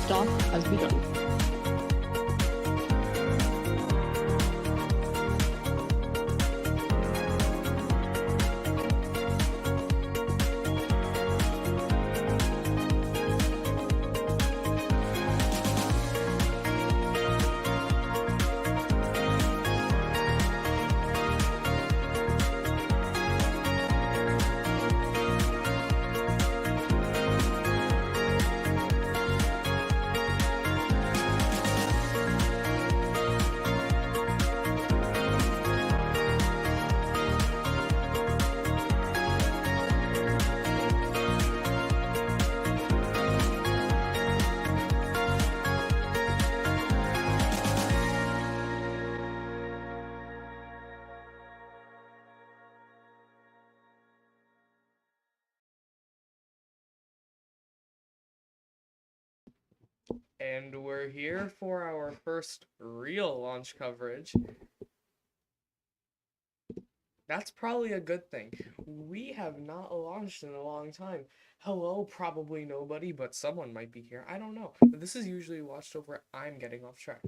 Liftoff has begun. And we're here for our first real launch coverage. That's probably a good thing. We have not launched in a long time. Hello, probably nobody, but someone might be here. I don't know. This is usually watched over. I'm getting off track.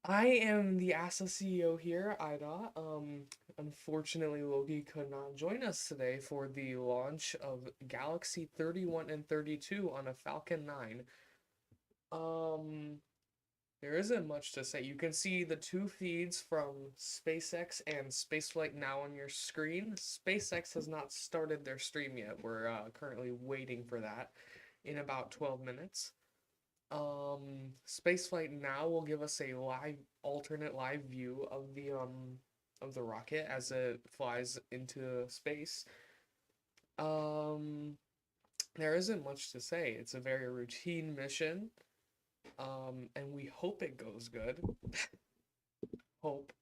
I am the ASA CEO here, Ida. Unfortunately, Loki could not join us today for the launch of Galaxy 31 and 32 on a Falcon 9. There isn't much to say. You can see the two feeds from SpaceX and Spaceflight Now on your screen. SpaceX has not started their stream yet. We're currently waiting for that in about 12 minutes. Spaceflight Now will give us a alternate live view of the rocket as it flies into space. There isn't much to say. It's a very routine mission. And we hope it goes good. Hope.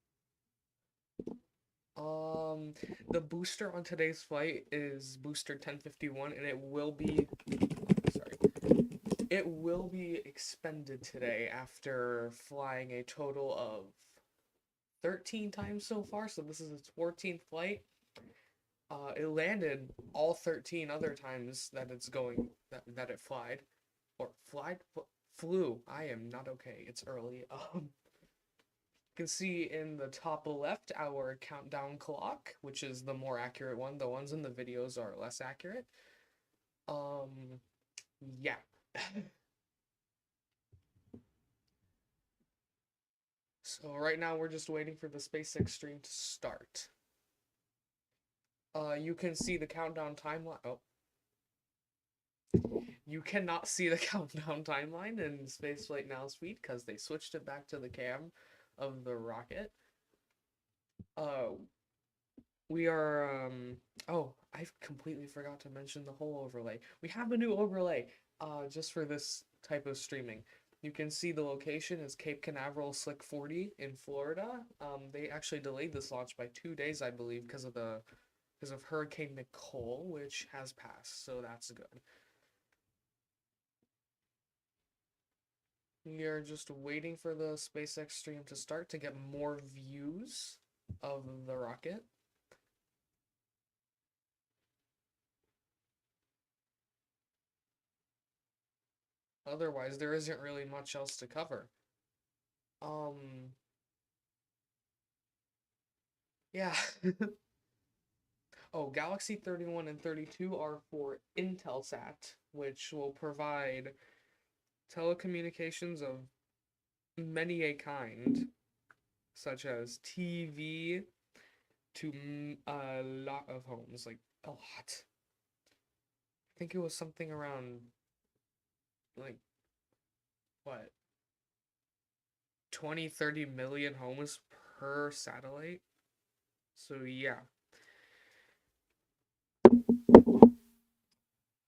The booster on today's flight is booster 1051, and it will be expended today after flying a total of 13 times so far. So this is its 14th flight. It landed all 13 other times that it's going that it flew. I am not okay. It's early. You can see in the top left our countdown clock, which is the more accurate one. The ones in the videos are less accurate. Yeah. So right now we're just waiting for the SpaceX stream to start. You can see the countdown timeline. Oh. You cannot see the countdown timeline in Spaceflight Now's feed because they switched it back to the cam of the rocket. We are, oh, I completely forgot to mention the whole overlay. We have a new overlay, just for this type of streaming. You can see the location is Cape Canaveral SLC-40 in Florida. They actually delayed this launch by 2 days, I believe, because of Hurricane Nicole, which has passed, so that's good. We are just waiting for the SpaceX stream to start to get more views of the rocket. Otherwise, there isn't really much else to cover. Yeah. Oh, Galaxy 31 and 32 are for Intelsat, which will provide telecommunications of many a kind, such as TV to a lot of homes, like a lot. I think it was something around, like, what, 20, 30 million homes per satellite. So yeah.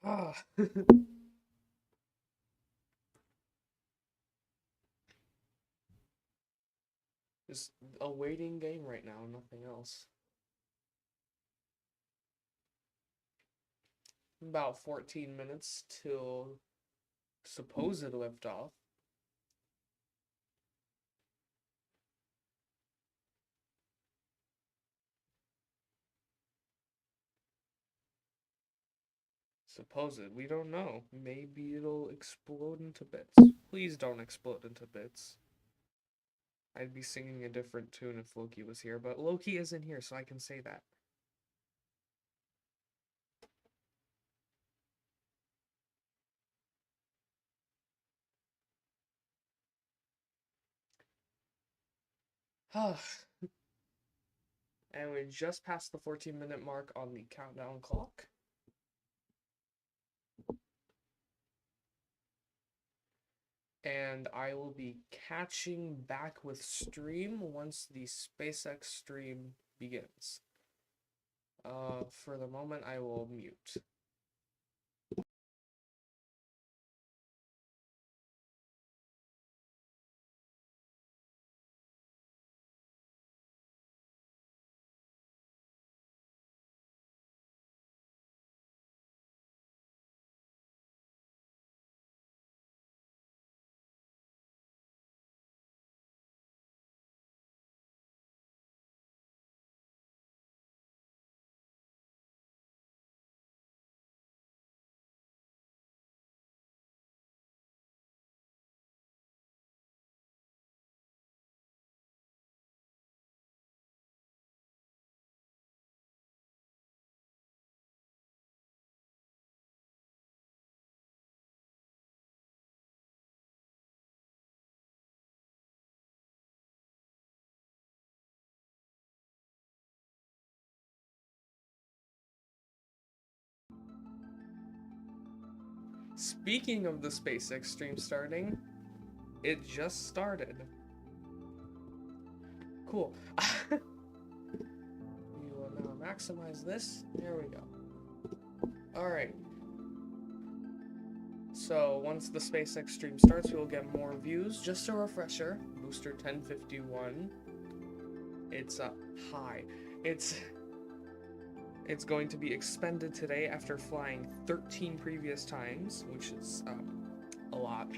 Ah. Just a waiting game right now, nothing else. About 14 minutes till supposed liftoff. Supposed, we don't know. Maybe it'll explode into bits. Please don't explode into bits. I'd be singing a different tune if Loki was here, but Loki isn't here, so I can say that. And we just passed the 14-minute mark on the countdown clock. And I will be catching back with stream once the SpaceX stream begins. For the moment, I will mute. Speaking of the SpaceX stream starting, it just started. Cool. We will now maximize this. There we go. Alright. So once the SpaceX stream starts, we will get more views. Just a refresher, booster 1051. It's high. It's going to be expended today after flying 13 previous times, which is a lot.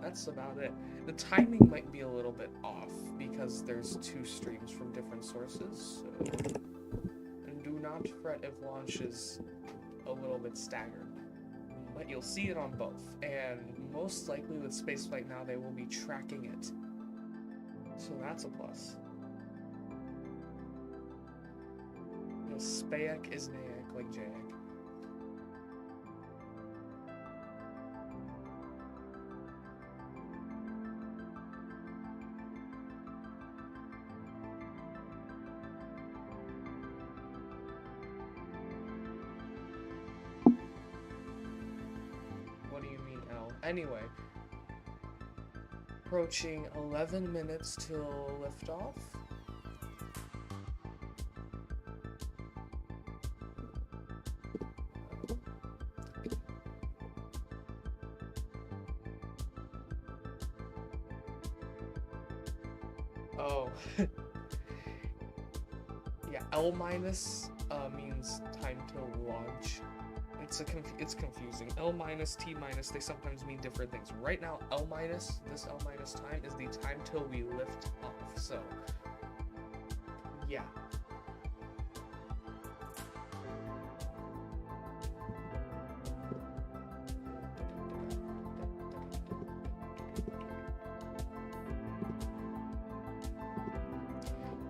That's about it. The timing might be a little bit off because there's two streams from different sources. So, and do not fret if launch is a little bit staggered, but you'll see it on both. And most likely with spaceflight now, they will be tracking it. So that's a plus. Spayak is Nayak, like Jayak. What do you mean L? Anyway, approaching 11 minutes till liftoff. Oh, yeah. L minus means time to launch. It's confusing. L minus, T minus, they sometimes mean different things. Right now, L minus, this L minus time is the time till we lift off. So, yeah.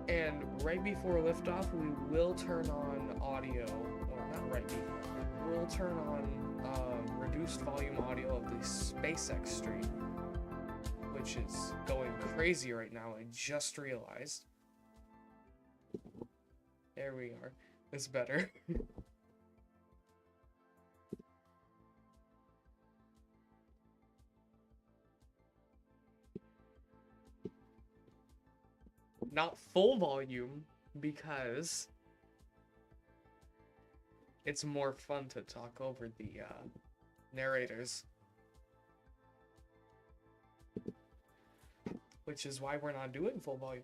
And right before liftoff, we will turn on audio, or not right before, we'll turn on reduced volume audio of the SpaceX stream, which is going crazy right now, I just realized. There we are. It's better. Not full volume, because it's more fun to talk over the narrators. Which is why we're not doing full volume.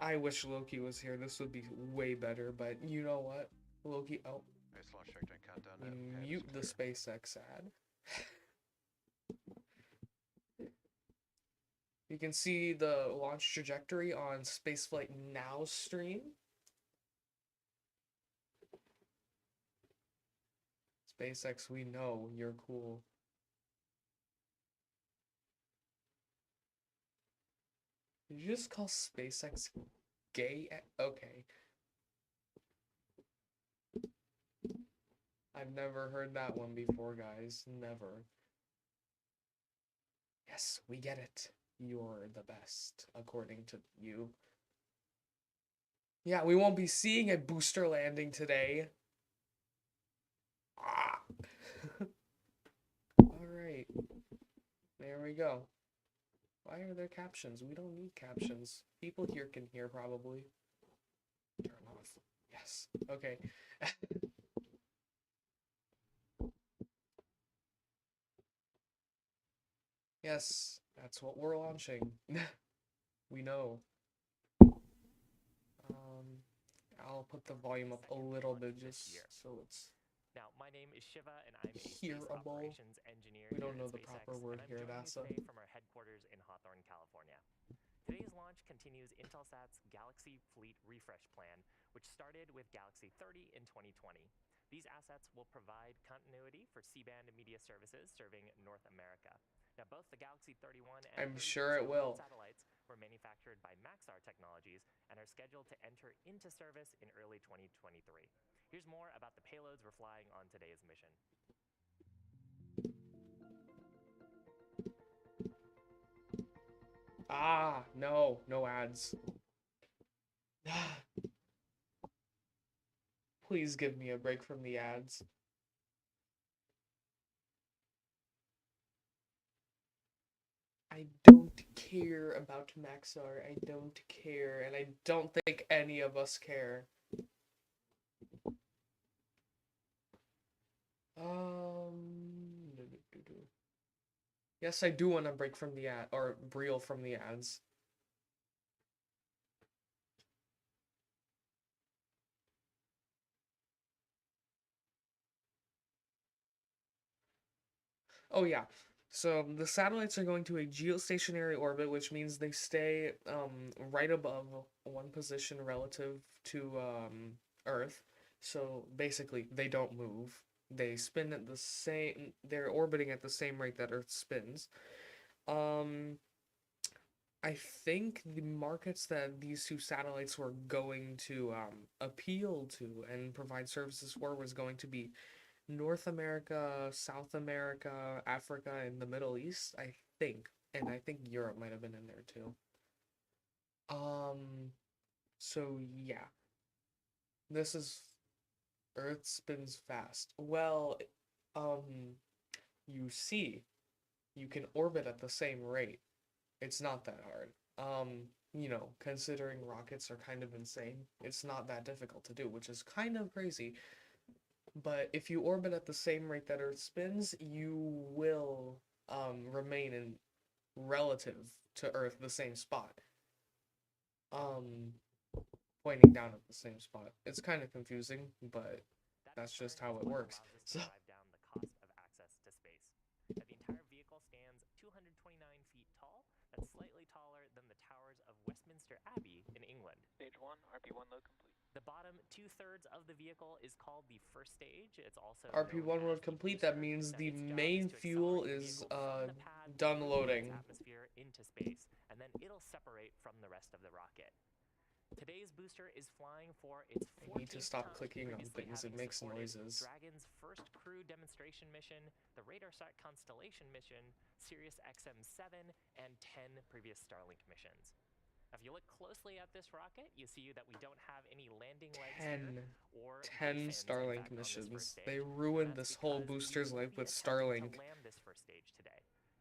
I wish Loki was here. This would be way better, but you know what? Loki, oh. Mute the SpaceX ad. You can see the launch trajectory on Spaceflight Now stream. SpaceX, we know you're cool. Did you just call SpaceX gay? Okay. I've never heard that one before, guys. Never. Yes, we get it. You're the best, according to you. Yeah, we won't be seeing a booster landing today. Ah. Alright. There we go. Why are there captions? We don't need captions. People here can hear, probably. Turn off. Yes. Okay. Yes, that's what we're launching. We know. I'll put the volume up a little bit just so it's Now, my name is Shiva, and I'm a space hearable. operations engineer We don't here know at the SpaceX, proper word and I'm here at joining you NASA. today from our headquarters in Hawthorne, California. Today's launch continues Intelsat's Galaxy Fleet Refresh Plan, which started with Galaxy 30 in 2020. These assets will provide continuity for C-band media services serving North America. Now, both the Galaxy 31 and I'm 32 sure it will. satellites were manufactured by Maxar Technologies and are scheduled to enter into service in early 2023. Here's more about the payloads we're flying on today's mission. Ah, no, no ads. Please give me a break from the ads. I don't care about Maxar. I don't care, and I don't think any of us care. Yes, I do want to break from the ad, or reel from the ads. Oh yeah. So the satellites are going to a geostationary orbit, which means they stay right above one position relative to Earth. So basically, they don't move. They spin at the same. They're orbiting at the same rate that Earth spins. Um, I think the markets that these two satellites were going to appeal to and provide services for was going to be North America, South America, Africa, and the Middle East, I think. And I think Europe might have been in there too. So yeah. This is Earth spins fast. Well, you see, you can orbit at the same rate. It's not that hard. Considering rockets are kind of insane, it's not that difficult to do, which is kind of crazy. But if you orbit at the same rate that Earth spins, you will remain in relative to Earth the same spot. Um, Pointing down at the same spot. It's kind of confusing, but that's just how it works. So drive down the cost of access to space. Now, the entire vehicle stands 229 feet tall. That's slightly taller than the towers of Westminster Abbey in England. Stage 1, RP1 load complete. The bottom 2/3 of the vehicle is called the first stage. It's also RP1 load complete. That means the main fuel is done loading. Atmosphere into space, and then it'll separate from the rest of the rocket. Today's booster is flying for its 14th I need to stop time, clicking on things. It makes noises. Dragon's first crew demonstration mission, the RadarSat Constellation mission, Sirius XM-7, and 10 previous Starlink missions. Now, if you look closely at this rocket, you see that we don't have any landing legs here or 10 Starlink missions. They ruined this whole booster's life with Starlink. To land this first stage today.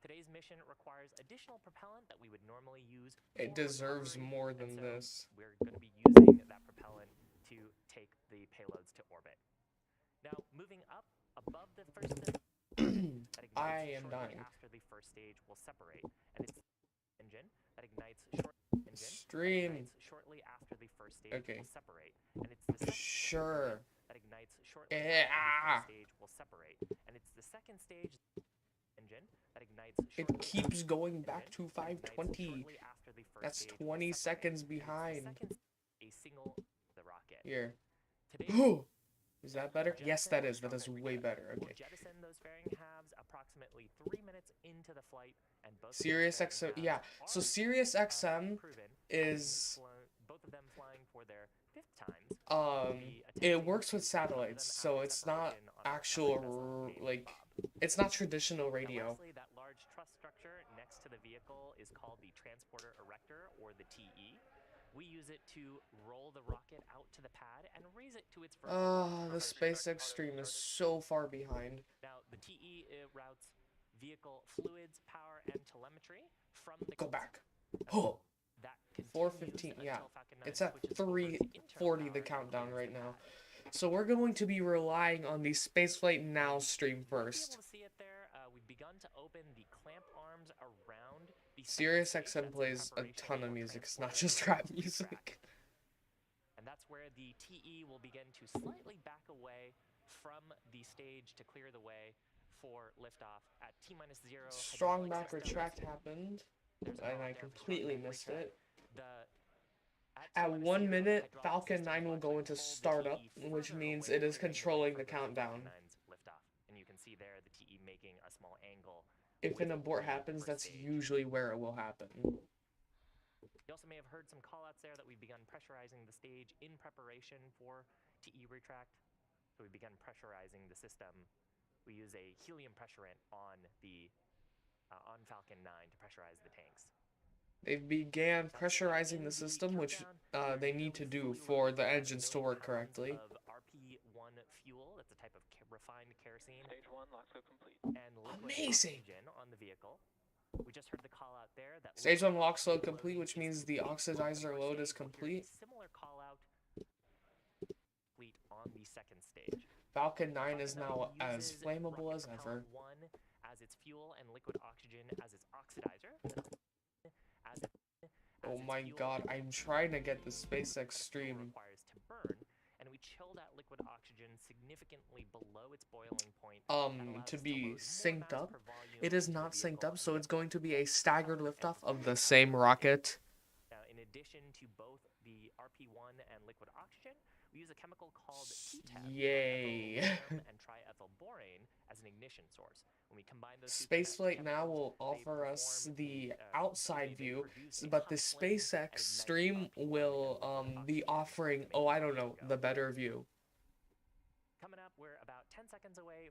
Today's mission requires additional propellant that we would normally use. It deserves more than this. We're going to be using that propellant to take the payloads to orbit. Now, moving up above the first I am dying. After the first stage will separate, and it's engine that ignites shortly after the first stage will separate, and it's the second that ignites shortly after the first stage will separate, and it's the second stage engine that ignites. It keeps going back to 520. That's 20 seconds behind. A single the rocket. Here. Is that better? Jettison Yes, that or is. That is stronger way return. better. We'll Okay. jettison those fairing halves approximately 3 minutes into the flight, and both of those Sirius fairing XM, halves yeah. So are, Sirius XM proven, is both of them flying for their 5th times. it works with satellites, so it's not actual like it's not traditional radio. Lastly, that large truss structure next to the vehicle is called the transporter erector, or the TE. We use it to roll the rocket out to the pad and raise it to its vertical launch. The SpaceX stream is so far behind. Now, the TE routes vehicle fluids, power, and telemetry from the Go back. Oh, that 4:15. Yeah, it's at 3:40 the countdown right now. So we're going to be relying on the Spaceflight Now stream first. Able to see it there. We've begun to open the clamp arms around the Sirius XM plays a ton of music. It's not just rap music. And that's where the TE will begin to slightly back away from the stage to clear the way for liftoff at T-minus 0. Strong back retract happened, and I completely missed it. At 1 minute, Falcon 9 will go into startup, which means it is controlling the countdown. And you can see there the TE making a small angle. If an abort happens, that's usually where it will happen. You also may have heard some callouts there that we've begun pressurizing the stage in preparation for TE retract. So we've begun pressurizing the system. We use a helium pressurant on Falcon 9 to pressurize the tanks. They began pressurizing the system, which they need to do for the engines to work correctly. Of RP1 fuel, that's a type of refined kerosene. Stage 1, lock so complete. And liquid Amazing! oxygen on the vehicle. We just heard the call out there that Stage 1 lock load complete, which means the oxidizer load is complete. Similar call out complete on the second stage. Falcon 9 is now as flammable as ever. One as its fuel and liquid oxygen as its oxidizer. Oh my god, I'm trying to get the SpaceX stream. Requires to burn, and we chill that liquid oxygen significantly below its boiling point. To be synced up. It is not synced up, so it's going to be a staggered liftoff of the same rocket. Now, in addition to both the RP1 and liquid oxygen, we use a chemical called TTEP, Yay! and triethylborane as an ignition source. When we combine those Spaceflight Now will offer us the outside view, but the SpaceX stream will be offering, oh, I don't know, the better view. Coming up, we're about 10 seconds away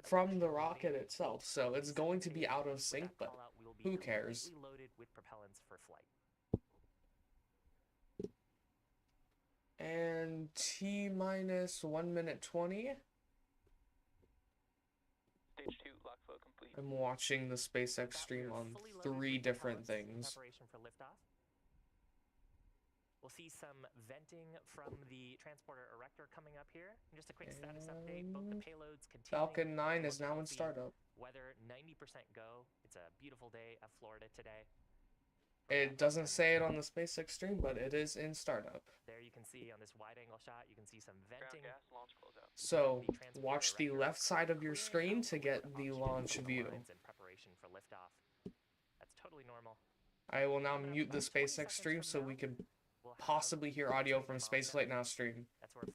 from the rocket itself, so it's going to be out of sync, but who cares? Loaded with propellants for flight. And T-minus 1 minute 20. Stage 2, lock flow complete. I'm watching the SpaceX stream on 3 different things. Preparation for liftoff. We'll see some venting from the transporter erector coming up here. And just a quick status update. Both the payloads continue. Falcon 9 is now in startup. Weather 90% go. It's a beautiful day at Florida today. It doesn't say it on the SpaceX stream, but it is in startup. There you can see on this wide angle shot, you can see some venting. Ground gas, launch closeout. So watch the left side of your screen to get the launch view. In preparation for liftoff. That's totally normal. I will now mute the SpaceX stream so we can possibly hear audio from Spaceflight Now stream. That's where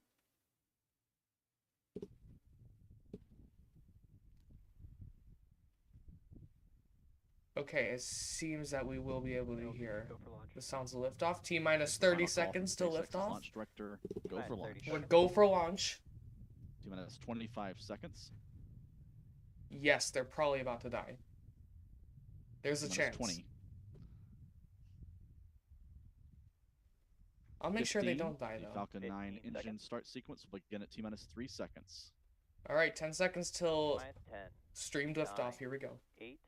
Okay, it seems that we will be able to hear the sounds of liftoff. T-minus 30 seconds to liftoff. Launch director, go for launch. We're go for launch. T-minus 25 seconds. Yes, they're probably about to die. There's a chance. 20. I'll make sure they 15, don't die, the though. Falcon 9 15 engine seconds. start sequence will begin at T-minus 3 seconds. Alright, 10 seconds till Minus 10, streamed liftoff. 9, Here we go. 8,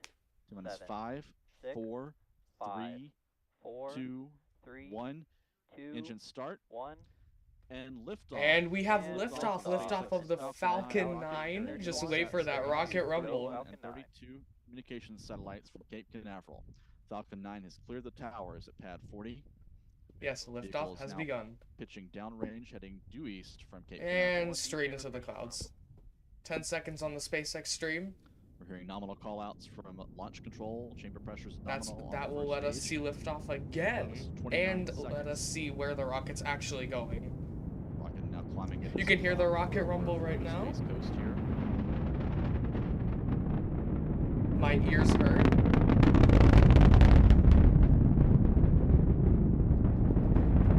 T-minus 7, 5, 6, 4, 5, 3, 4, 2, 3, 1. 2, Engine start 1. and liftoff. And we have And liftoff. liftoff. Liftoff of the Falcon 9. Just wait for that rocket rumble. Falcon and 32 communications satellites from Cape Canaveral. Falcon 9 has cleared the towers at pad 40. Yes, Vehicle liftoff is has now begun. Pitching downrange, heading due east from Cape Canaveral. And straight into the clouds. 10 seconds on the SpaceX stream. We're hearing nominal callouts from launch control. Chamber pressure is nominal. on That the will first let us stage. see liftoff again, That was 29 and let seconds. us see where the rocket's actually going. Rocket now climbing in. You can hear the rocket rumble right now. Space Coast here. My ears hurt.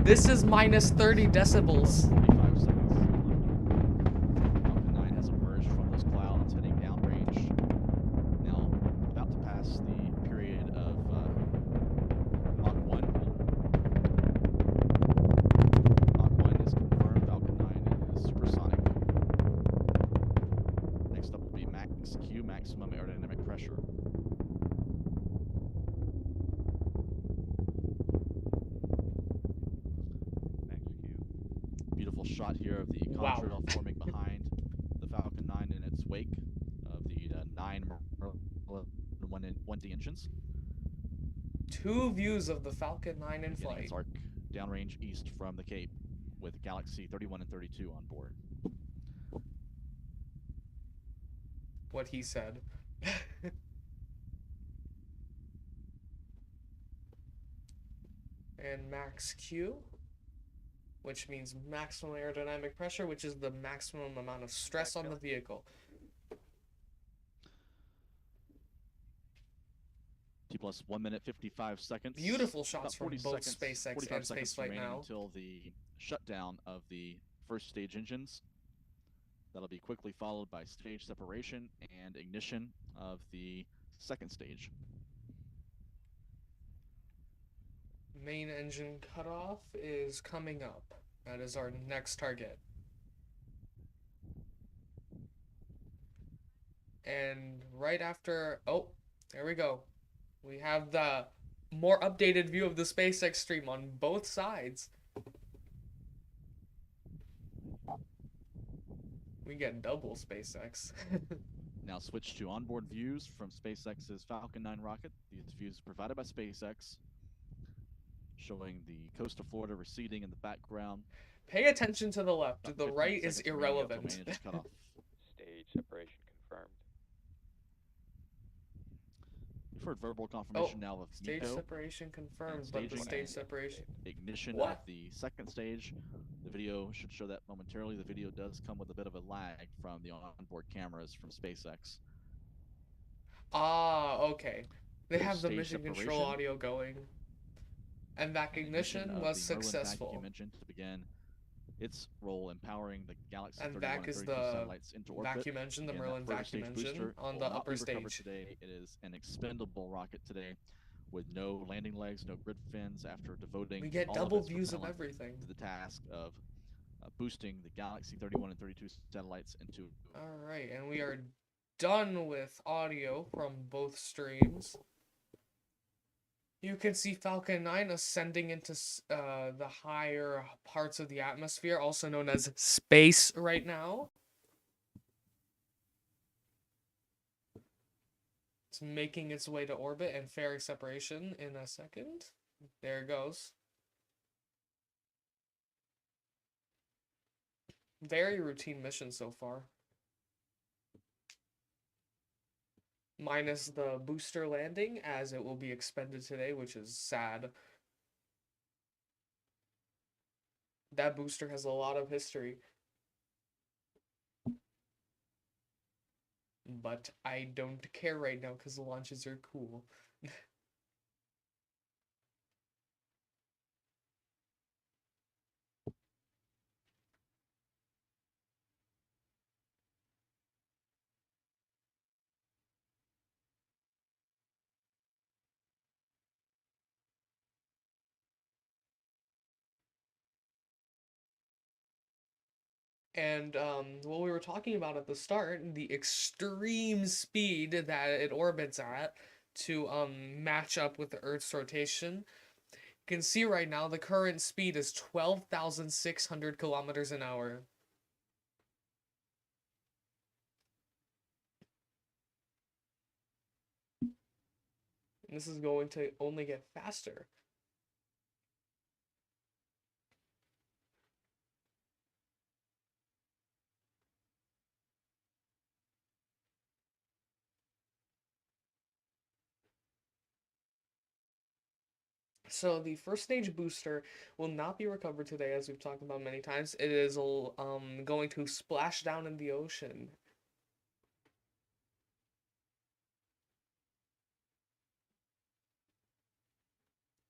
This is minus 30 decibels. 45 seconds. Falcon 9 has emerged from those clouds, heading downrange. Now, about to pass the period of Mach 1. Mach 1 is confirmed. Falcon 9 is supersonic. Next up will be max Q, maximum aerodynamic pressure. Beautiful shot here of the Wow. contrail forming behind the Falcon 9 in its wake of the 9 1D engines. 2 views of the Falcon 9 in Beginning flight. its arc downrange east from the Cape with Galaxy 31 and 32 on board. What he said. And max Q, which means maximum aerodynamic pressure, which is the maximum amount of stress on the vehicle. T plus 1 minute 55 seconds. Beautiful shots About 40 from both seconds, SpaceX 45 and seconds Spaceflight remaining now. until the shutdown of the first stage engines. That'll be quickly followed by stage separation and ignition of the second stage. Main engine cutoff is coming up. That is our next target. And right after, oh, there we go. We have the more updated view of the SpaceX stream on both sides. We get double SpaceX. Now switch to onboard views from SpaceX's Falcon 9 rocket. These views provided by SpaceX, showing the coast of Florida receding in the background. Pay attention to the left. About The 15 right is seconds remaining until irrelevant. main engine cutoff. Stage separation confirmed. We've heard verbal confirmation now of Stage MECO. separation confirmed, and but the staging stage and separation. Ignition What? of the second stage. The video should show that momentarily. The video does come with a bit of a lag from the onboard cameras from SpaceX. Ah, okay. They have the Stage mission control separation. audio going. And vac And ignition of was the Merlin successful. vacuum engine to begin its role empowering the Galaxy And 31 vac and is 32 the satellites into orbit. vacuum engine, the Again, Merlin that first vacuum stage engine booster on will the not upper be recovered stage. today. It is an expendable rocket today with no landing legs, no grid fins, after devoting We get all double of its views of propellant everything. to the task of boosting the Galaxy 31 and 32 satellites into. Alright, and we are done with audio from both streams. You can see Falcon 9 ascending into the higher parts of the atmosphere, also known as space right now. It's making its way to orbit and fairy separation in a second. There it goes. Very routine mission so far. Minus the booster landing, as it will be expended today, which is sad. That booster has a lot of history. But I don't care right now because the launches are cool. And what we were talking about at the start, the extreme speed that it orbits at to match up with the Earth's rotation. You can see right now the current speed is 12,600 kilometers an hour. And this is going to only get faster. So the first stage booster will not be recovered today, as we've talked about many times. It is going to splash down in the ocean.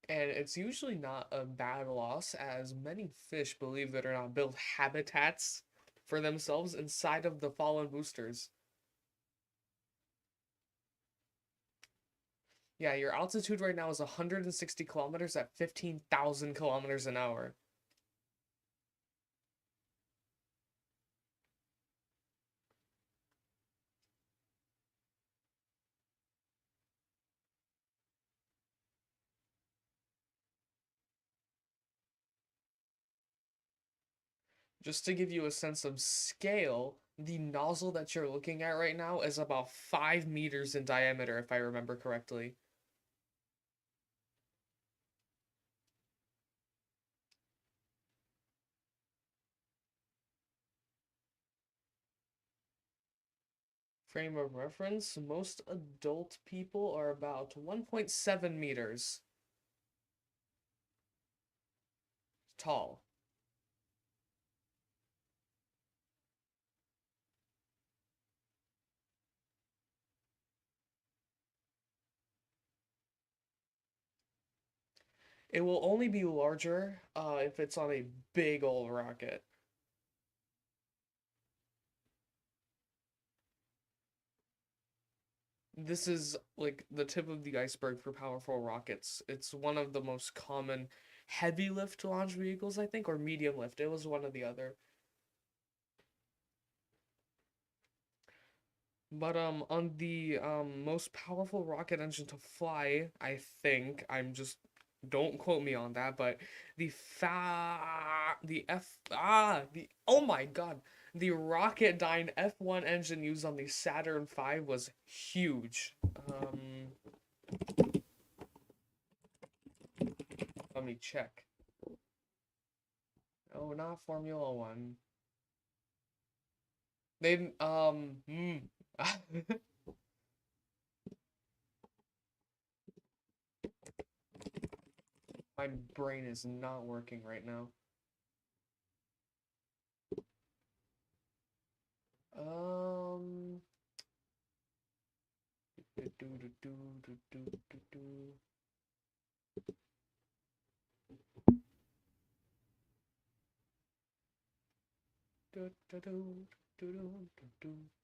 And it's usually not a bad loss, as many fish, believe it or not, build habitats for themselves inside of the fallen boosters. Yeah, your altitude right now is 160 kilometers at 15,000 kilometers an hour. Just to give you a sense of scale, the nozzle that you're looking at right now is about 5 meters in diameter, if I remember correctly. Frame of reference, most adult people are about 1.7 meters tall. It will only be larger if it's on a big old rocket. This is like the tip of the iceberg for powerful rockets. It's one of the most common heavy lift launch vehicles, I think, or medium lift. It was one or the other. But on the most powerful rocket engine to fly, I think, don't quote me on that, but oh my god, the Rocketdyne F1 engine used on the Saturn V was huge. Let me check. Oh, not Formula One. They My brain is not working right now.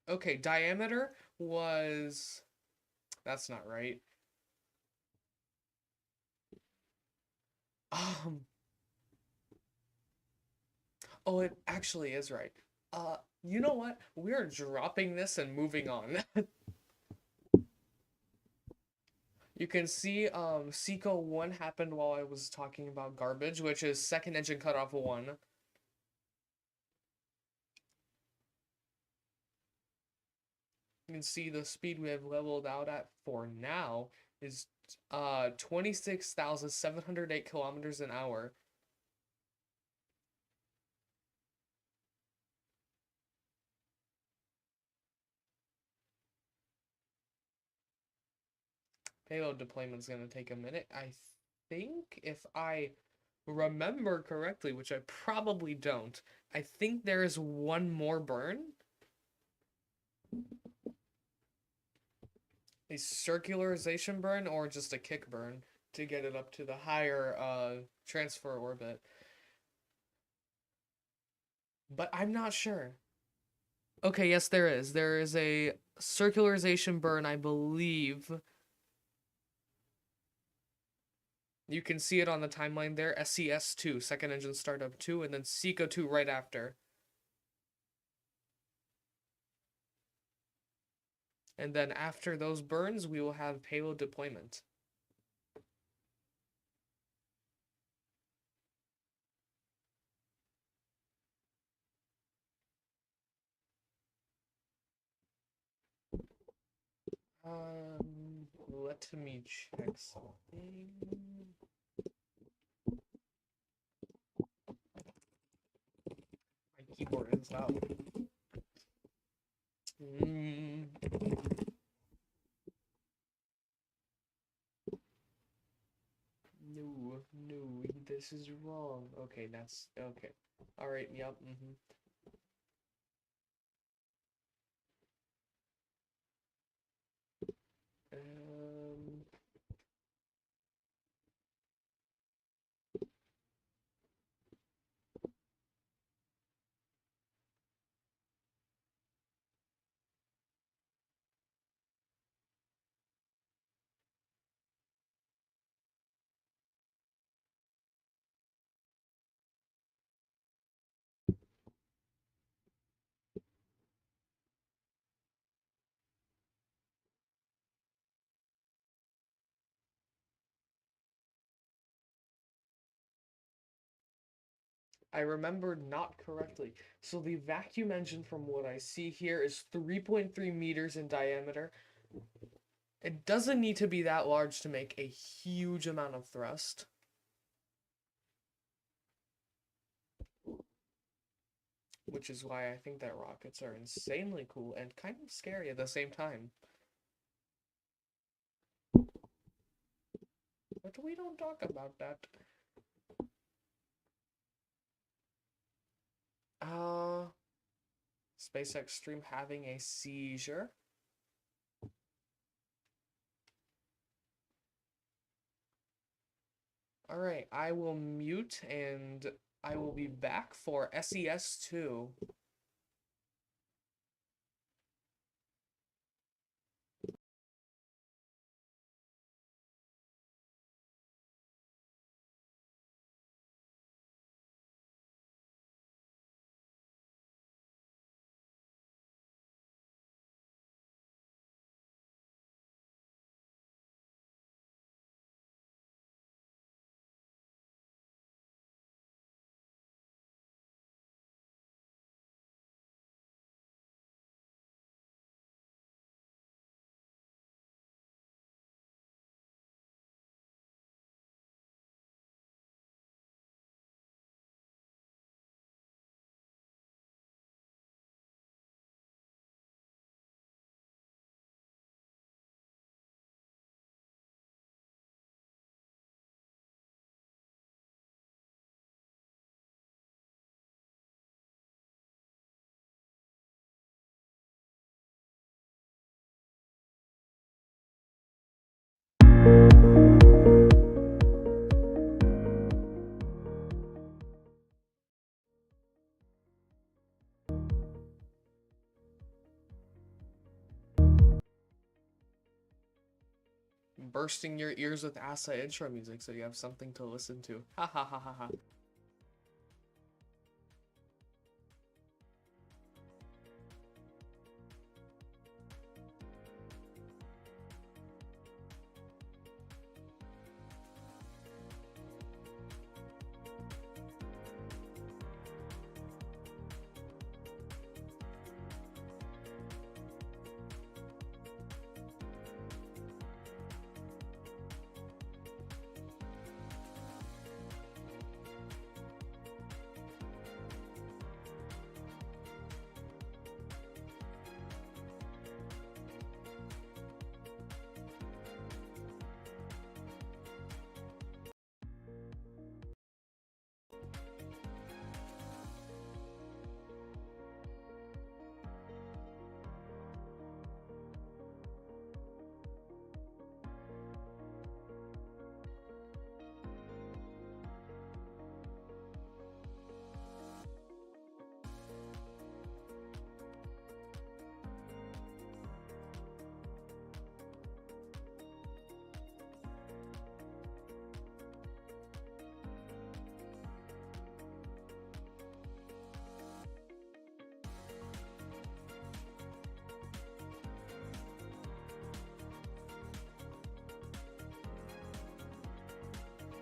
Okay, diameter was... That's not right. Oh, it actually is right. You know what? We're dropping this and moving on. You can see, Seco 1 happened while I was talking about garbage, which is second engine cutoff 1. You can see the speed we have leveled out at for now is 26,708 kilometers an hour. Payload deployment is going to take a minute. I think if I remember correctly, which I probably don't, I think there is one more burn. A circularization burn or just a kick burn to get it up to the higher transfer orbit. But I'm not sure. Okay, yes, there is. There is a circularization burn, I believe. You can see it on the timeline there. SES2, second engine startup 2, and then SECO 2 right after. And then after those burns, we will have payload deployment. Let me check something. My keyboard is out. No. This is wrong. Okay, that's okay. All right. Yep. Um. I remembered not correctly. So the vacuum engine, from what I see here, is 3.3 meters in diameter. It doesn't need to be that large to make a huge amount of thrust. Which is why I think that rockets are insanely cool and kind of scary at the same time. But we don't talk about that. SpaceX Stream having a seizure. Alright, I will mute and I will be back for SES2. Bursting your ears with ASA intro music so you have something to listen to. Ha ha ha ha ha.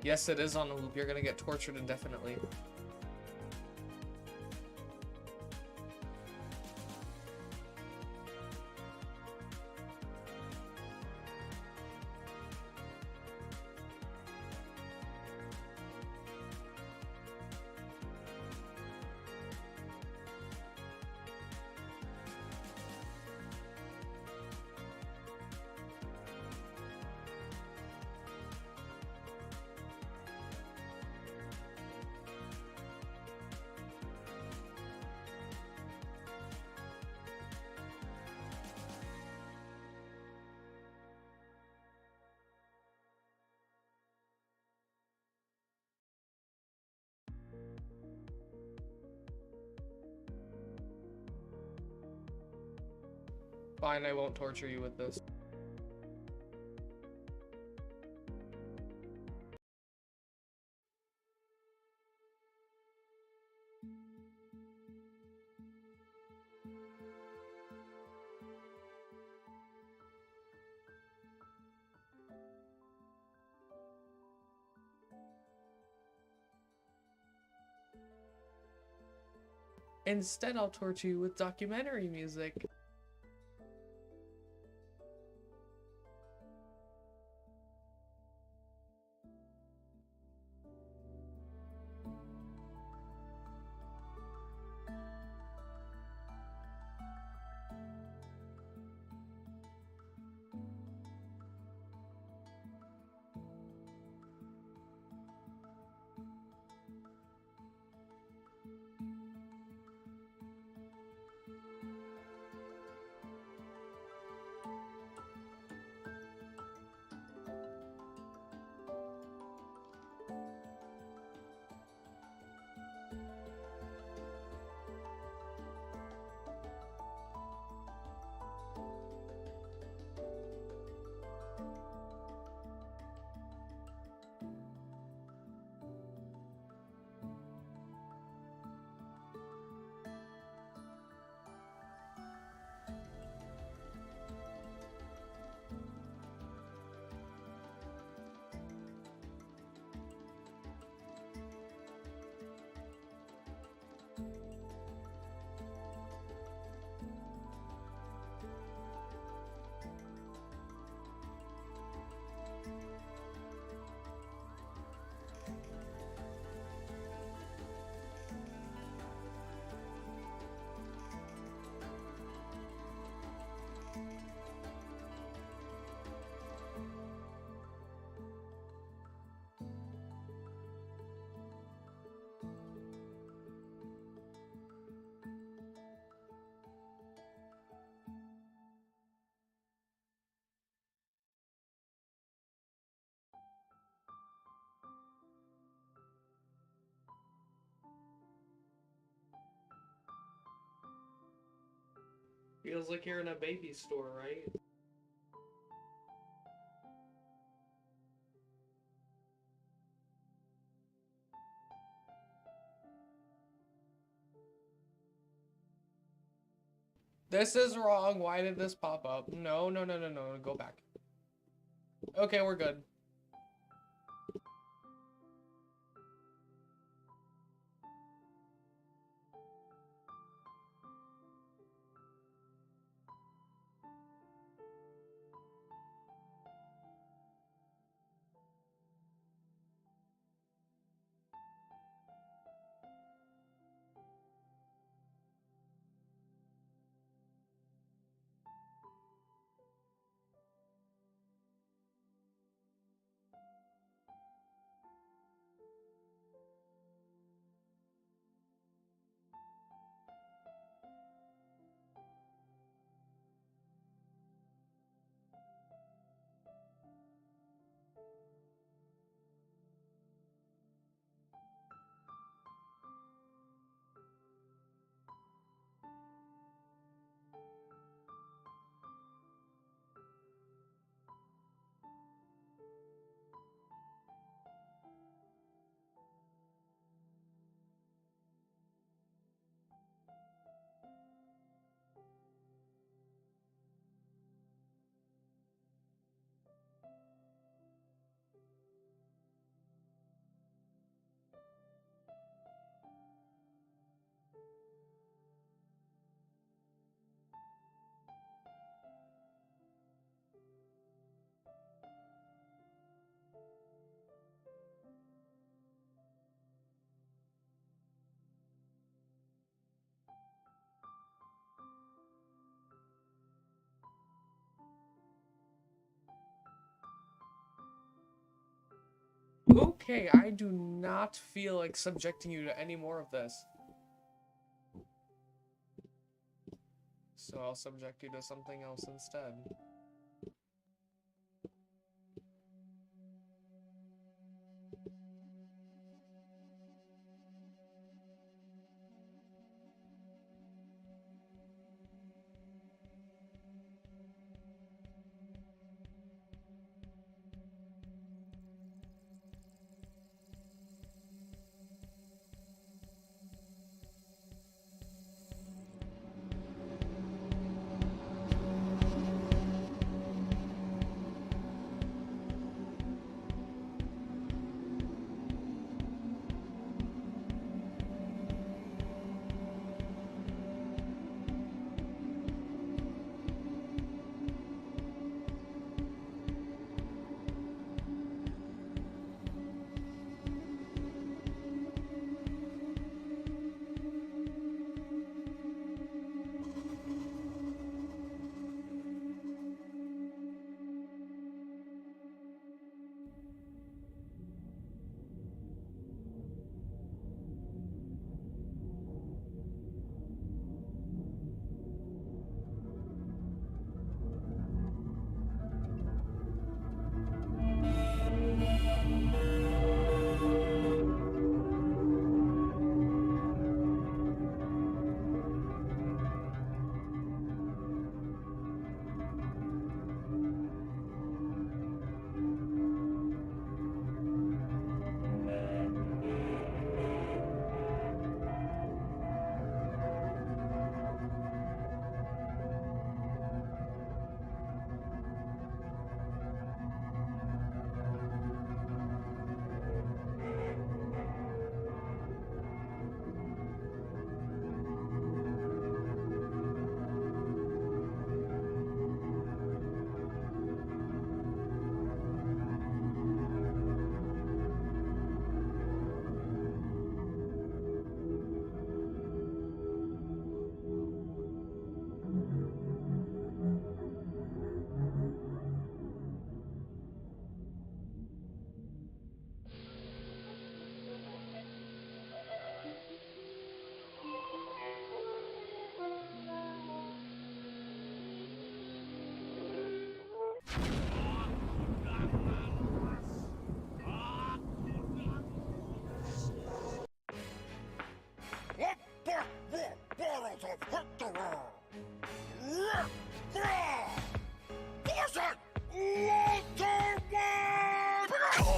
Yes, it is on a loop. You're gonna get tortured indefinitely. Fine, I won't torture you with this. Instead, I'll torture you with documentary music. Feels like you're in a baby store, right? This is wrong. Why did this pop up? No, no, no, no, no. Go back. Okay, we're good. Okay, I do not feel like subjecting you to any more of this. So I'll subject you to something else instead.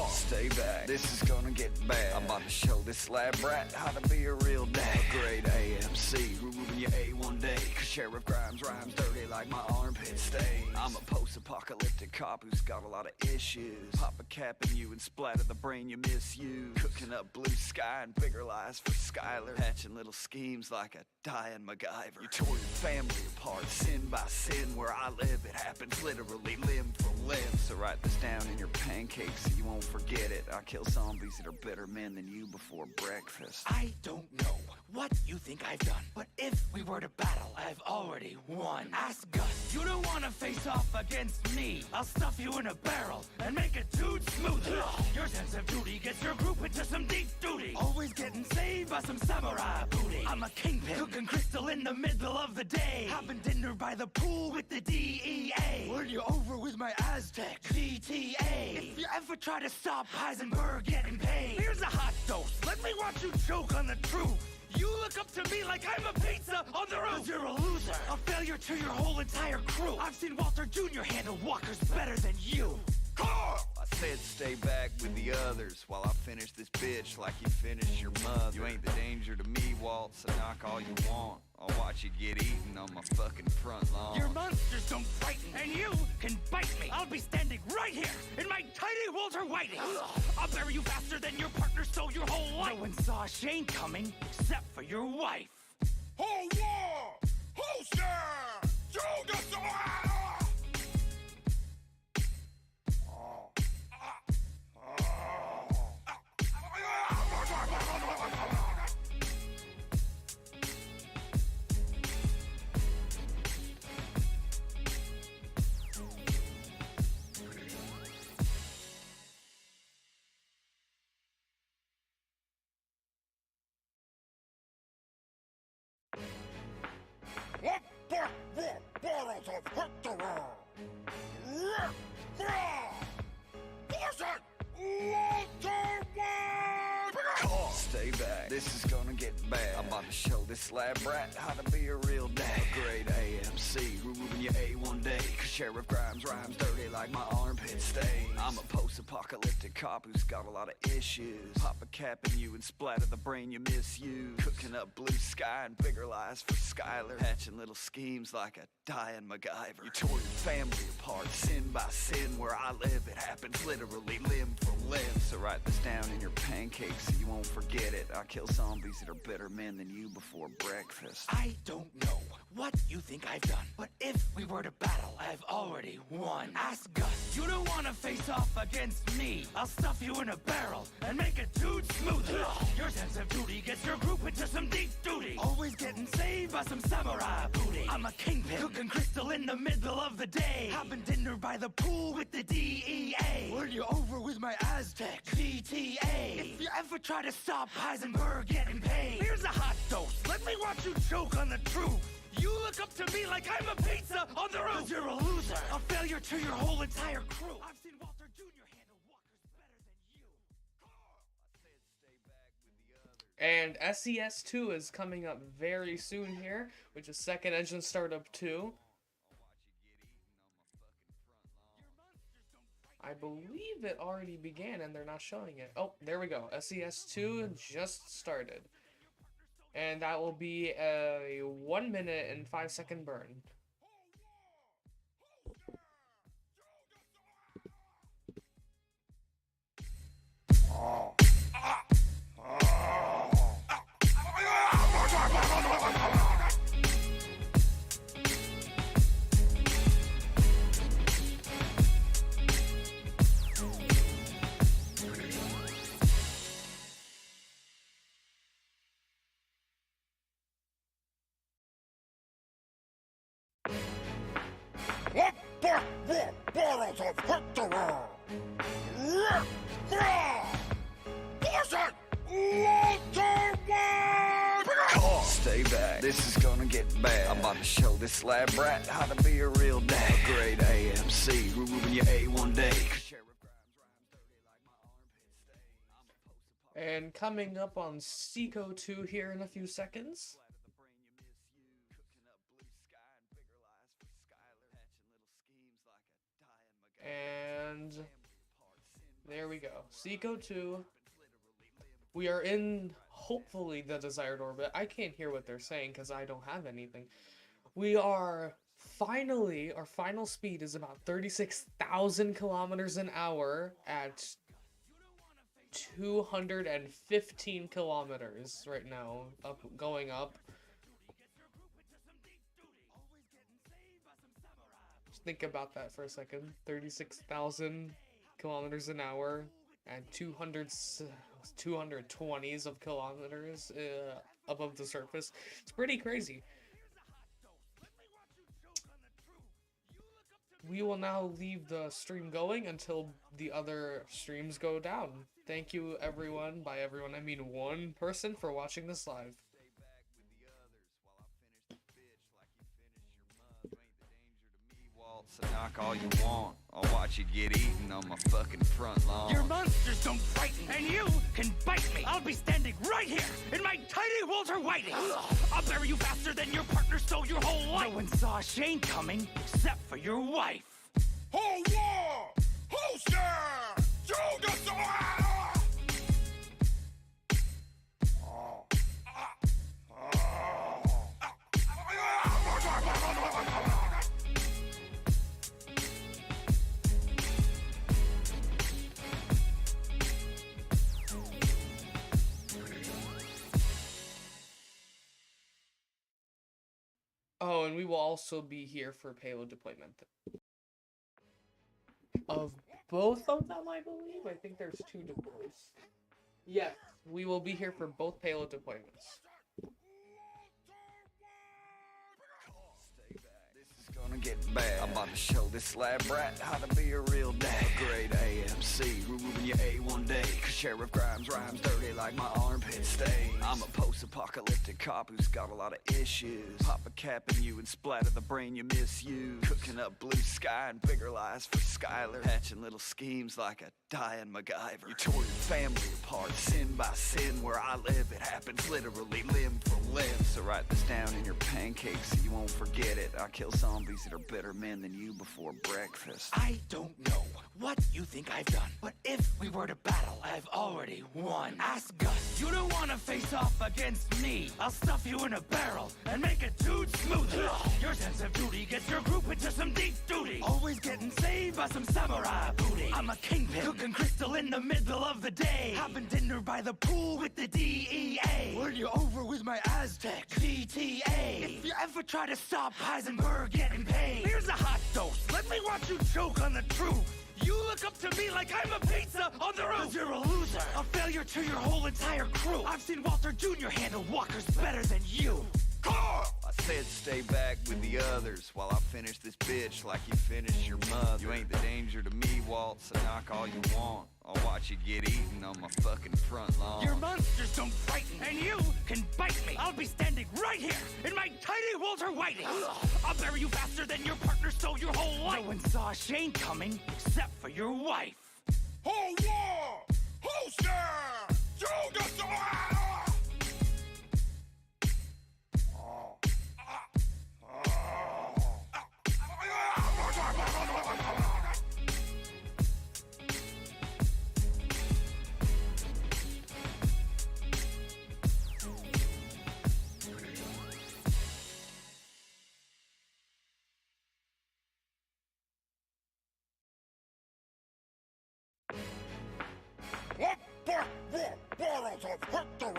Stay back, this is gonna get bad. I'm about to show this lab rat how to be a real dad. Grade AMC, removing your A1 day. Cause Sheriff Grimes rhymes dirty like my armpit stain. I'm a post-apocalyptic cop who's got a lot of issues. Pop a cap in you and splatter the brain you misuse. Cooking up blue sky and bigger lies for Skylar. Hatching little schemes like a dying MacGyver. You tore your family apart, sin by sin. Where I live, it happens literally limb from limb. So write this down in your pancakes so you won't forget it. I kill zombies that are better men than you before breakfast. I don't know what you think I've done, but if we were to battle, I've already won. Ask Gus. You don't want to face off against me. I'll stuff you in a barrel and make it dude smooth. Your sense of duty gets your group into some deep duty. Always getting saved by some samurai booty. I'm a kingpin, cooking crystal in the middle of the day. Having dinner by the pool with the DEA. When you're over with my Aztec GTA. If you ever try to stop Heisenberg getting paid, here's a hot dose. Let me watch you choke on the truth. You look up to me like I'm a pizza on the roof. You're a loser, a failure to your whole entire crew. I've seen Walter Jr. handle walkers better than you. I said stay back with the others while I finish this bitch like you finished your mother. You ain't the danger to me, Walt, so knock all you want. I'll watch you get eaten on my fucking front lawn. Your monsters don't frighten, and you can bite me. I'll be standing right here in my tiny Walter Whiting. I'll bury you faster than your partner stole your whole life. No one saw Shane coming except for your wife. Whole war! Holster! What the bottles of Hector? Stay back, this is gonna get bad. I'm about to show this lab rat how to be a real dad. Grade AMC, removing your A1 day. Cause Sheriff Grimes rhymes dirty like my armpit stain. I'm a post-apocalyptic cop who's got a lot of issues. Pop a cap in you and splatter the brain you misuse. Cooking up blue sky and bigger lies for Skylar. Hatching little schemes like a dying MacGyver. You tore your family apart, sin by sin. Where I live, it happens literally limb from limb. So write this down in your pancakes so you won't forget it. I kill zombies that are better men than you before breakfast. I don't know what you think I've done, but if we were to battle, I've already won. Ask Gus. You don't want to face off against me. I'll stuff you in a barrel and make it dude smooth. Your sense of duty gets your group into some deep duty. Always getting saved by some samurai booty. I'm a kingpin, cooking crystal in the middle of the day. Having dinner by the pool with the DEA. When you're over with my Aztec GTA. If you ever try to stop Heisenberg getting paid, here's a hot dose. Let me watch you choke on the truth. You look up to me like I'm a pizza on the roof. You're a loser, a failure to your whole entire crew. I've seen Walter Jr. handle walkers better than you. And SES2 is coming up very soon here, which is Second Engine Startup 2. I believe it already began and they're not showing it. Oh, there we go. SES2 just started. And that will be a 1 minute and 5 second burn. What the bottles of Hector? Stay back, this is gonna get bad. I'm about to show this lab rat how to be a real dad. Grade AMC, removing your A1 day. 'Cause Sheriff Grimes rhymes dirty like my armpit stain. I'm a post-apocalyptic And coming up on Seco 2 here in a few seconds. And there we go. Seco 2. We are in, hopefully, the desired orbit. I can't hear what they're saying because I don't have anything. We are finally, our final speed is about 36,000 kilometers an hour at 215 kilometers right now, going up. Just think about that for a second. 36,000 kilometers an hour and 220s of kilometers above the surface. It's pretty crazy. We will now leave the stream going until the other streams go down. Thank you, everyone. By everyone, I mean one person for watching this live. So knock all you want, I'll watch you get eaten on my fucking front lawn. Your monsters don't frighten, and you can bite me. I'll be standing right here in my tiny Walter Whiting. I'll bury you faster than your partner stole your whole life. No one saw Shane coming except for your wife. Hold on! Holster! Geostationary! Oh, and we will also be here for payload deployment. Of both of them, I believe. I think there's 2 deploys. Yes, we will be here for both payload deployments. Gonna get bad. I'm about to show this lab rat how to be a real dad. Grade AMC, removing your A1 day. 'Cause Sheriff Grimes rhymes dirty like my armpit stain. I'm a post-apocalyptic cop who's got a lot of issues. Pop a cap in you and splatter the brain you misuse. Cooking up blue sky and bigger lies for Skylar. Hatching little schemes like a dying MacGyver. You tore your family apart, sin by sin. Where I live, it happens literally limb for limb. So write this down in your pancakes so you won't forget it. I kill zombies that are better men than you before breakfast. I don't know what you think I've done, but if we were to battle, I've already won. Ask Gus. You don't want to face off against me. I'll stuff you in a barrel and make it dude smoother. Your sense of duty gets your group into some deep duty. Always getting saved by some samurai booty. I'm a kingpin, cooking crystal in the middle of the day. Having dinner by the pool with the DEA. When you're over with my Aztec GTA. If you ever try to stop Heisenberg getting paid, here's a hot dose. Let me watch you choke on the truth. You look up to me like I'm a pizza on the roof. 'Cause you're a loser, a failure to your whole entire crew. I've seen Walter Jr. handle walkers better than you. I said stay back with the others while I finish this bitch like you finished your mother. You ain't the danger to me, Walt, so knock all you want. I'll watch you get eaten on my fucking front lawn. Your monsters don't frighten, and you can bite me. I'll be standing right here in my tiny Walter Whiting. I'll bury you faster than your partner stole your whole life. No one saw Shane coming except for your wife. Hold on! Holster! Geostationary! What the bottles of Hector?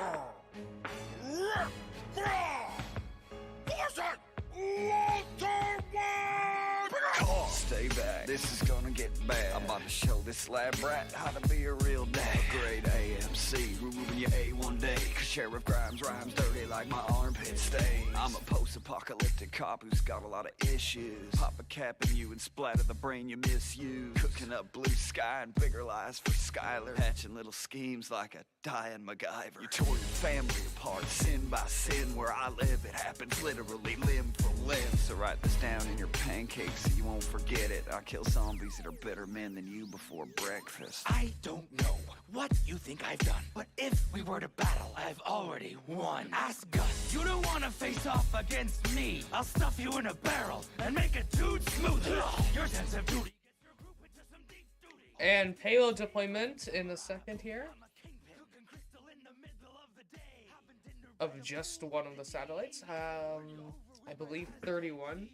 Stay back, this is gonna get bad. I'm about to show this lab rat how to be a real dad. Grade AMC, removing your A1 day. 'Cause Sheriff Grimes rhymes dirty like my armpit stain. I'm a post-apocalyptic cop who's got a lot of issues. Pop a cap in you and splatter the brain you misuse. Cooking up blue sky and bigger lies for Skylar. Hatching little schemes like a dying MacGyver. You tore your family apart, sin by sin. Where I live, it happens literally limb for limb. So write this down in your pancakes so you won't forget it. I kill zombies that are better men than you before breakfast. I don't know what you think I've done, but if we were to battle, I've already won. Ask Gus. You don't want to face off against me. I'll stuff you in a barrel and make it too smooth. Your sense of duty gets your group into some deep duty. And payload deployment in a second here of just one of the satellites. I believe 31.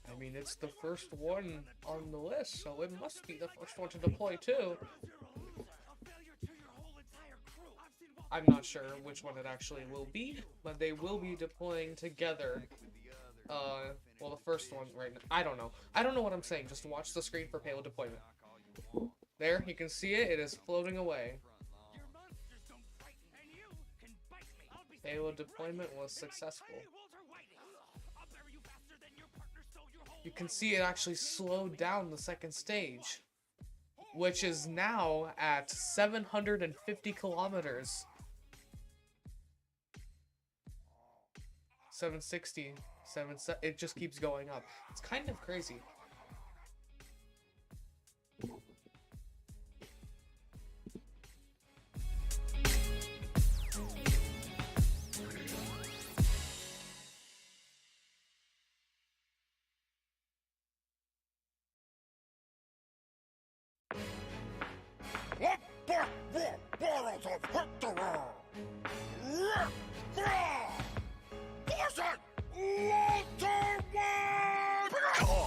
I mean, it's the first one on the list, so it must be the first one to deploy too. I'm not sure which one it actually will be, but they will be deploying together. Well, the first one right now. I don't know. I don't know what I'm saying. Just watch the screen for payload deployment. There, you can see it. It is floating away. Payload deployment was successful. You can see it actually slowed down the second stage, which is now at 750 kilometers. 760, it just keeps going up. It's kind of crazy. What bottles of victory? Force it!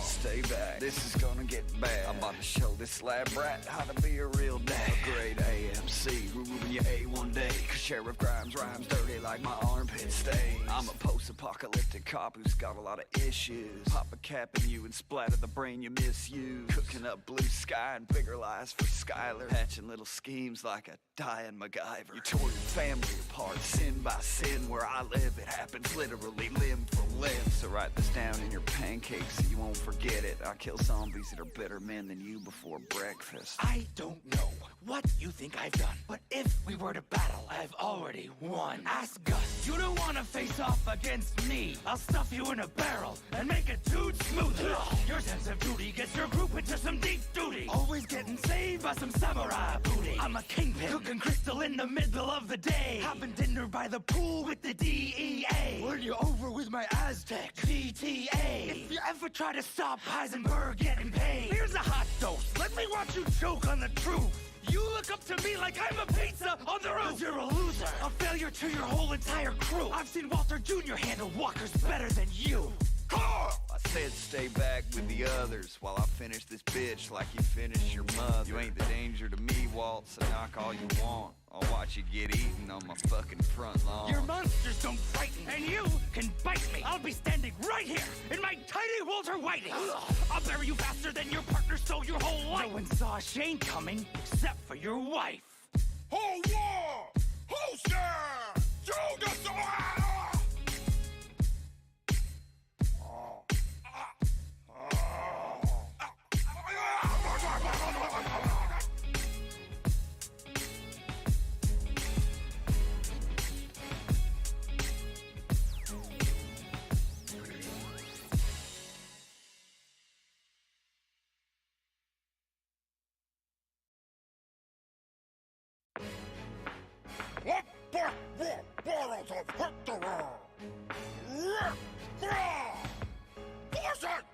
Stay back, this is gonna get bad. I'm about to show this lab rat how to be a real dad. A grade AMC, removing your A1 day. Cause Sheriff Grimes rhymes dirty like my armpit stains. I'm a post-apocalyptic cop who's got a lot of issues. Pop a cap in you and splatter the brain you misuse. Cooking up blue sky and bigger lies for Skylar. Hatching little schemes like a dying MacGyver. You tore your family apart, sin by sin. Where I live, it happens literally limb for limb. So write this down in your pancakes so you won't forget it. I kill zombies that are better men than you before breakfast. I don't know what you think I've done, but if we were to battle, I've already won. Ask Gus. You don't want to face off against me. I'll stuff you in a barrel and make it too smooth. Your sense of duty gets your group into some deep duty. Always getting saved by some samurai booty. I'm a kingpin, cooking crystal in the middle of the day. Having dinner by the pool with the DEA. When you're over with my Aztec GTA. If you ever try to stop Heisenberg getting paid, here's a hot dose. Let me watch you choke on the truth. You look up to me like I'm a pizza on the roof. You're a loser, a failure to your whole entire crew. I've seen Walter Jr. handle walkers better than you. I said stay back with the others while I finish this bitch like you finished your mother. You ain't the danger to me, Walt, so knock all you want. I'll watch you get eaten on my fucking front lawn. Your monsters don't frighten, and you can bite me. I'll be standing right here in my tiny Walter Whiting. I'll bury you faster than your partner stole your whole life. No one saw Shane coming except for your wife. Hold war! Who's there? Geostationary! What bottles of victory? Force it!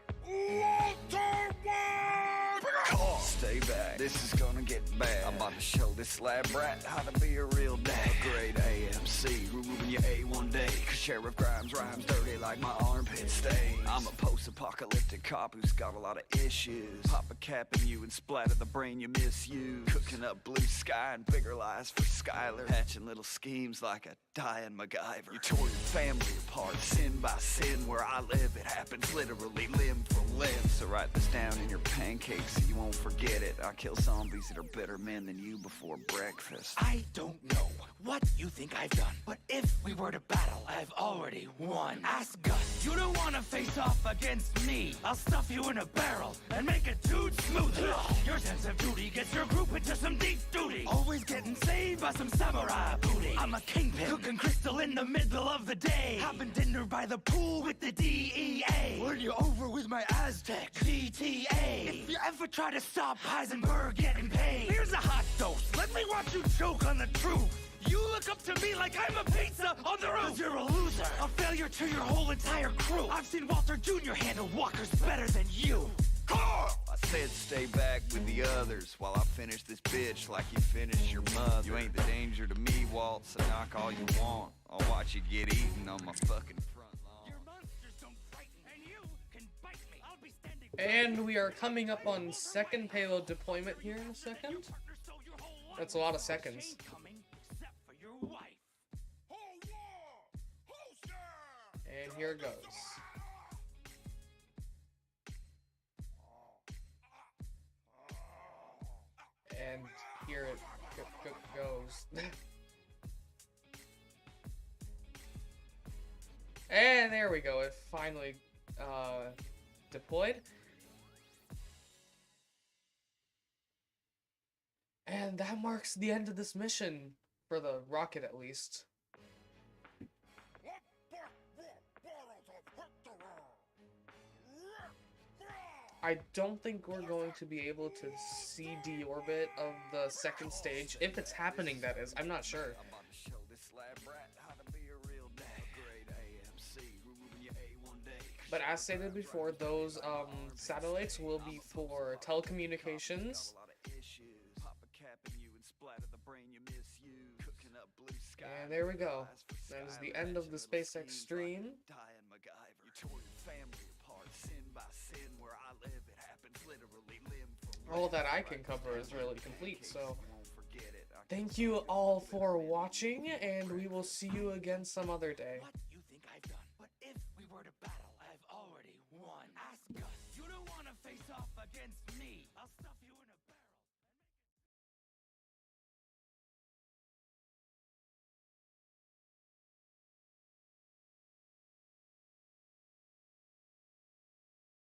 Stay back, this is gonna get bad. I'm about to show this lab rat how to be a real dad. A grade AMC, removing your A1 day. Cause Sheriff Grimes rhymes dirty like my armpit stains. I'm a post-apocalyptic cop who's got a lot of issues. Pop a cap in you and splatter the brain you misuse. Cooking up blue sky and bigger lies for Skylar. Hatching little schemes like a dying MacGyver. You tore your family apart, sin by sin. Where I live, it happens literally limb for limb. live. So write this down in your pancakes so you won't forget it. I kill zombies that are better men than you before breakfast. I don't know what you think I've done, but if we were to battle, I've already won. Ask Gus. You don't want to face off against me. I'll stuff you in a barrel and make it dude smooth. Your sense of duty gets your group into some deep duty. Always getting saved by some samurai booty. I'm a kingpin, cooking crystal in the middle of the day. Having dinner by the pool with the DEA. When you're over with my Aztec GTA. If you ever try to stop Heisenberg getting paid, here's a hot dose. Let me watch you choke on the truth. You look up to me like I'm a pizza on the roof. 'Cause you're a loser, a failure to your whole entire crew. I've seen Walter Jr. handle walkers better than you. Carl! I said stay back with the others while I finish this bitch like you finished your mother. You ain't the danger to me, Walt, so knock all you want. I'll watch you get eaten on my fucking front lawn. Your monsters don't frighten, and you can bite me. I'll be standing. And we are coming up on second payload deployment here in a second. That's a lot of seconds. And here it goes. And here it goes. And there we go. It finally deployed. And that marks the end of this mission, for the rocket at least. I don't think we're going to be able to see deorbit of the second stage. If it's happening, that is. I'm not sure. But as stated before, those satellites will be for telecommunications. And there we go. That is the end of the SpaceX stream. All that I can cover is really complete, so thank you all for watching, and we will see you again some other day. What you think I've done, but if we were to battle, I've already won. Ask Gus. You don't want to face off against me. I'll stuff you.